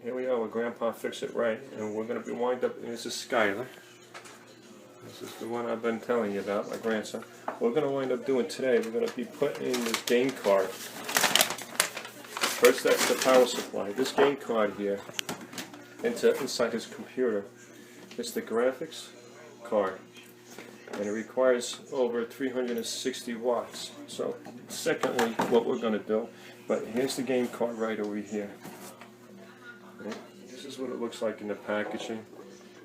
here we are with Grandpa Fix It Right, and we're going to be wind up, and this is Skyler. This is the one I've been telling you about, my grandson. What we're going to wind up doing today, we're going to be putting in this game card. First, that's the power supply. This game card here, inside his computer, it's the graphics card. And it requires over 360 watts. So, secondly, what we're going to do, but here's the game card right over here. Okay. This is what it looks like in the packaging.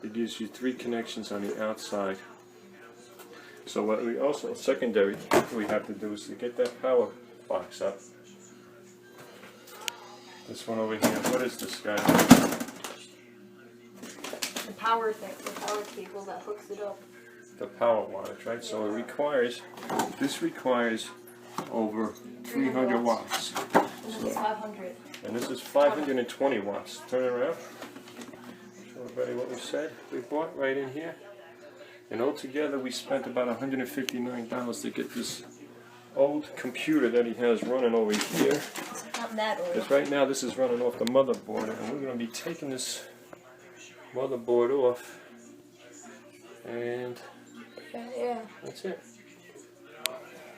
It gives you 3 connections on the outside. So what we also, secondary, we have to do is to get that power box up. This one over here, what is this guy? The power thing, the power cable that hooks it up. The power wattage, right? So it requires, this requires over 300 watts. This is 500. And this is 520 watts. Turn it around. Show everybody what we said. We bought right in here. And altogether we spent about $159 to get this old computer that he has running over here. Not that old. Because right now this is running off the motherboard, and we're going to be taking this motherboard off. And yeah. that's it.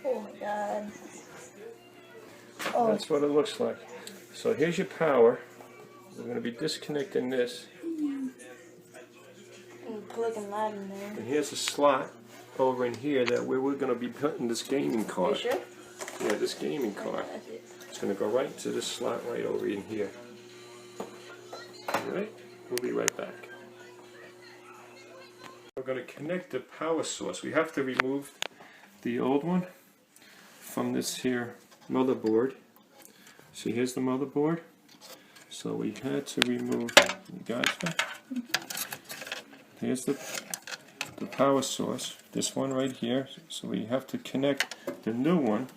Oh my god. Oh. That's what it looks like. So here's your power. We're going to be disconnecting this. And plugging that in there. And here's a slot over in here that we're going to be putting this gaming card. You sure? Yeah, this gaming card. That's it. It's going to go right to this slot right over in here. Alright? We'll be right back. We're going to connect the power source. We have to remove the old one from this here motherboard. See, here's the motherboard. So we had to remove, you guys got? Here's the power source, this one right here. So we have to connect the new one.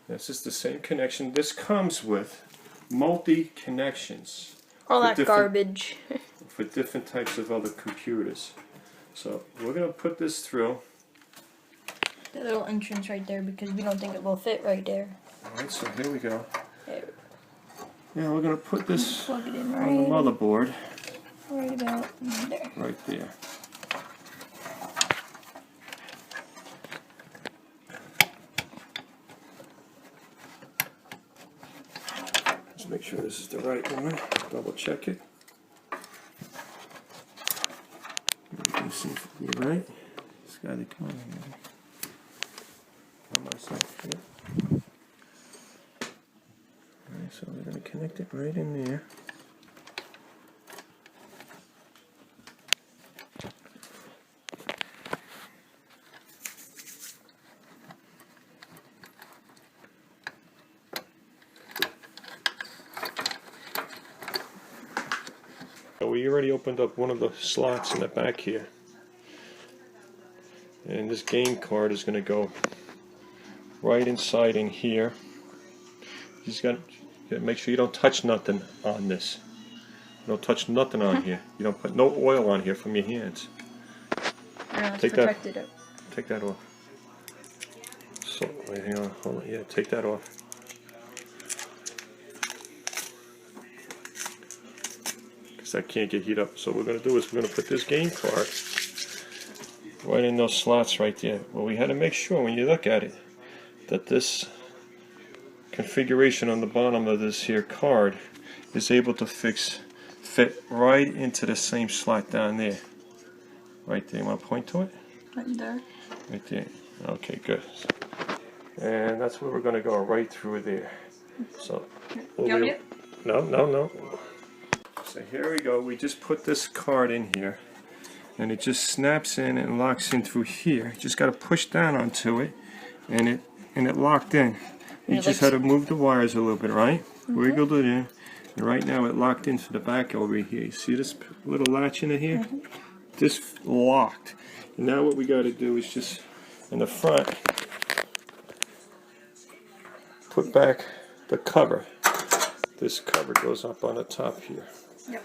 This is the same connection. This comes with multi-connections. All that garbage. For different types of other computers. So we're going to put this through. The little entrance right there, because we don't think it will fit right there. Alright, so here we go. There. Yeah, we're going to put this Plug it in on the motherboard. Right about there. Right there. Just make sure this is the right one. Double check it. You can see if you're right. Just got to come on here. On my side. Yeah. Alright, so we're going to connect it right in there. So we already opened up one of the slots in the back here. And this game card is going to go right inside in here. You just got to make sure you don't touch nothing on this. You don't touch nothing on here. You don't put no oil on here from your hands. No, it's protected. Take that off. So, wait, hang on, hold on. Yeah, take that off. Because that can't get heat up. So what we're going to do is we're going to put this game card right in those slots right there. Well, we had to make sure when you look at it that this configuration on the bottom of this here card is able to fit right into the same slot down there. Right there. You want to point to it? Right there. Right there. Okay, good. And that's where we're going to go, right through there. So, no. So here we go. We just put this card in here, and it just snaps in and locks in through here. You just got to push down onto it, and it locked in. You just had to move the wires a little bit, right? Wiggled it in, and right now it locked into the back over here. You see this little latch in it here? This locked. And now what we got to do is just in the front put back the cover. This cover goes up on the top here. Yep.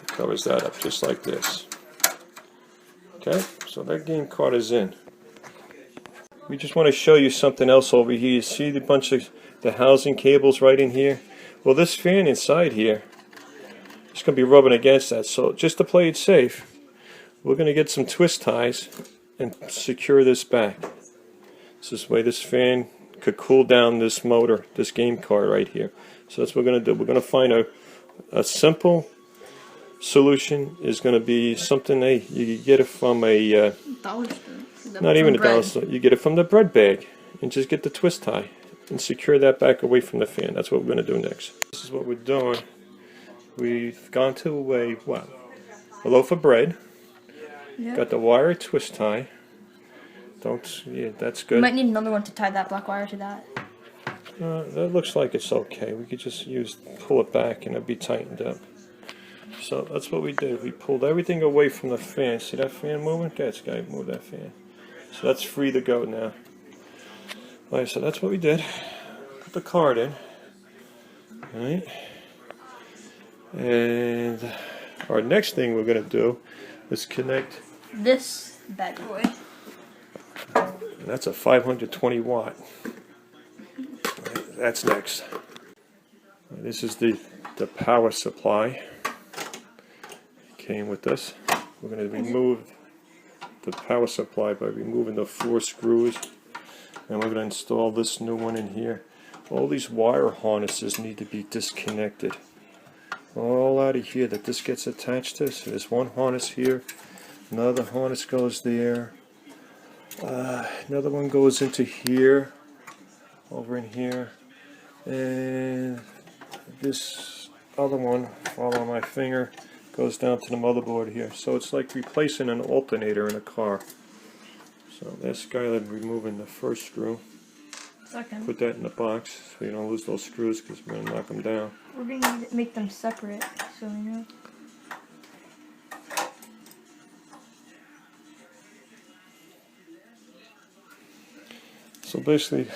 It covers that up just like this. Okay, so that game card is in. We just want to show you something else over here. You see the bunch of the housing cables right in here? Well, this fan inside here is going to be rubbing against that. So just to play it safe, we're going to get some twist ties and secure this back. So this way this fan could cool down this motor, this game card right here. So that's what we're going to do. We're going to find a simple solution. Is going to be something you get it from a dollar store. not even a dollar store. You get it from the bread bag and just get the twist tie and secure that back away from the fan. That's what we're going to do next. This is what we're doing. We've gone to a loaf of bread. Yep. Got the wire twist tie. Yeah, that's good. You might need another one to tie that black wire to that. That looks like it's okay. We could just pull it back and it'll be tightened up. So that's what we did. We pulled everything away from the fan. See that fan moving? Okay, it's got to move that fan. So that's free to go now. Alright, so that's what we did. Put the card in. Alright. And our next thing we're going to do is connect this bad boy. That's a 520 watt. That's next. This is the power supply. Came with this. We're going to remove the power supply by removing the 4 screws, and we're going to install this new one in here. All these wire harnesses need to be disconnected. All out of here that this gets attached to. So there's one harness here, another harness goes there. Another one goes into here, over in here, and this other one, follow my finger, goes down to the motherboard here. So it's like replacing an alternator in a car. So there's Skyler removing the first screw. Second. Put that in the box so you don't lose those screws because we're going to knock them down. We're going to make them separate, so you know. So basically,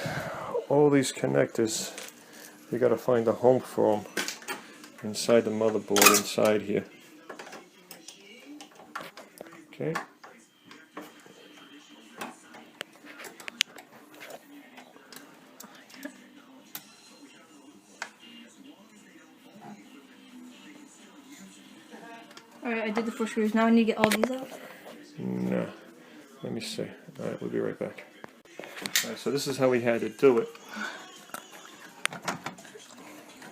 all these connectors, you got to find a home for them inside the motherboard inside here. Okay. Alright, I did the 4 screws. Now I need to get all these out. No. Let me see. Alright, we'll be right back. Alright, so this is how we had to do it.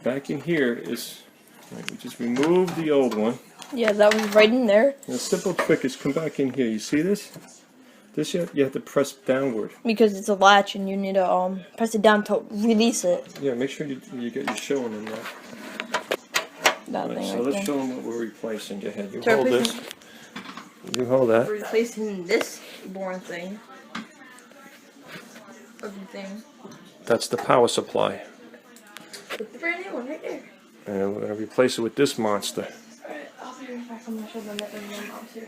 Back in here is, we just removed the old one. Yeah, that was right in there. And the simple trick is come back in here. You see this? This you have to press downward. Because it's a latch and you need to press it down to release it. Yeah, make sure you get your showing in that. That Right, thing so right let's there. show them what we're replacing. Go ahead. You So hold this. You hold that. We're replacing this boring thing. Ugly thing. That's the power supply. With the brand new one right there. And we're going to replace it with this monster. Alright, I'll be right back. I'm going to show them that mom's here.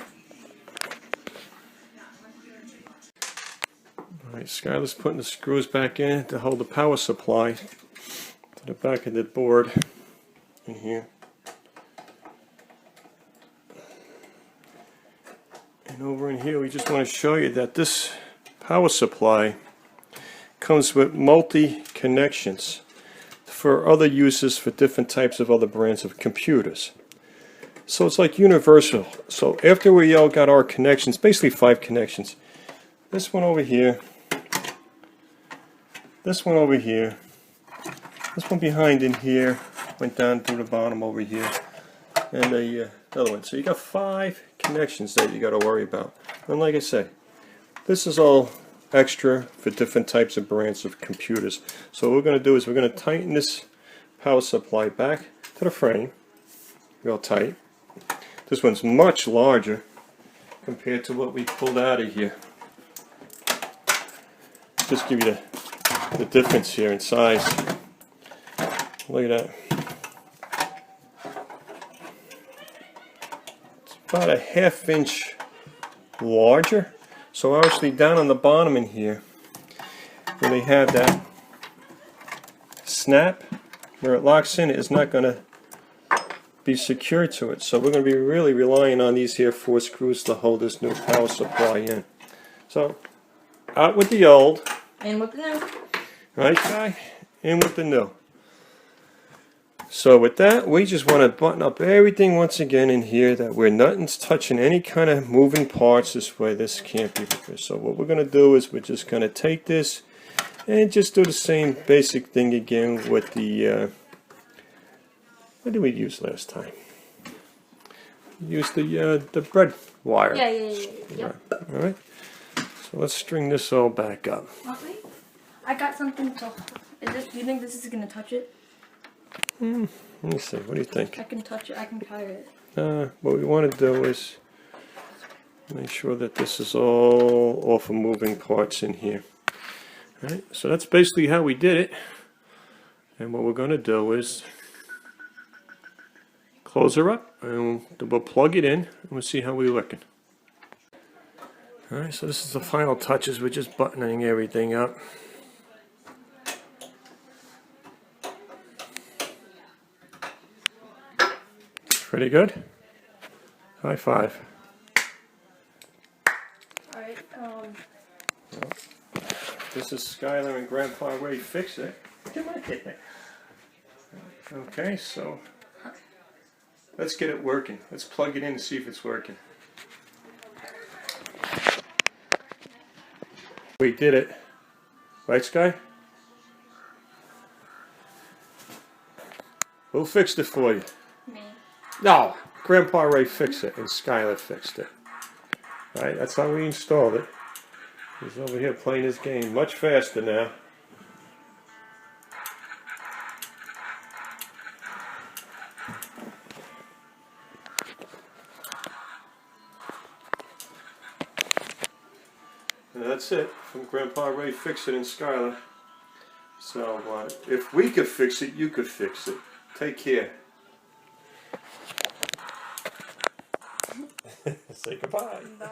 Alright, Skyler's putting the screws back in to hold the power supply to the back of the board in here. And over in here we just want to show you that this power supply comes with multi-connections for other uses for different types of other brands of computers. So it's like universal. So after we all got our connections, basically 5 connections, this one over here, this one over here, this one behind in here, went down through the bottom over here, and the other one. So you got 5 connections that you got to worry about. And like I say, this is all extra for different types of brands of computers. So what we're going to do is we're going to tighten this power supply back to the frame real tight. This one's much larger compared to what we pulled out of here. Just give you the difference here in size. Look at that. It's about a 1/2 inch larger. So obviously down on the bottom in here, where they have that snap, where it locks in, it's not going to be secure to it. So we're going to be really relying on these here 4 screws to hold this new power supply in. So out with the old. And with the new. Right, guy? In with the new. So with that, we just want to button up everything once again in here, that we're nothing's touching any kind of moving parts this way. This can't be because. So what we're going to do is we're just going to take this and just do the same basic thing again with the, what did we use last time? Use the bread wire. Yeah. Yep. All right. So let's string this all back up. Wait. I got something to. Do you think this is gonna touch it? Let me see. What do you think? I can touch it. I can tire it. What we want to do is make sure that this is all off of moving parts in here. All right. So that's basically how we did it. And what we're going to do is close her up, and we'll plug it in, and we'll see how we're looking. All right. So this is the final touches. We're just buttoning everything up. Pretty good. High five. Alright, This is Skyler and Grandpa Ray Fix It. Okay, so let's get it working. Let's plug it in and see if it's working. We did it. Right, Sky? Who fixed it for you? me. No, Grandpa Ray fixed it and Skyler fixed it. Right, that's how we installed it. He's over here playing his game much faster now. And that's it from Grandpa Ray Fix It and Skyler. So if we could fix it, you could fix it. Take care. Say goodbye. Bye.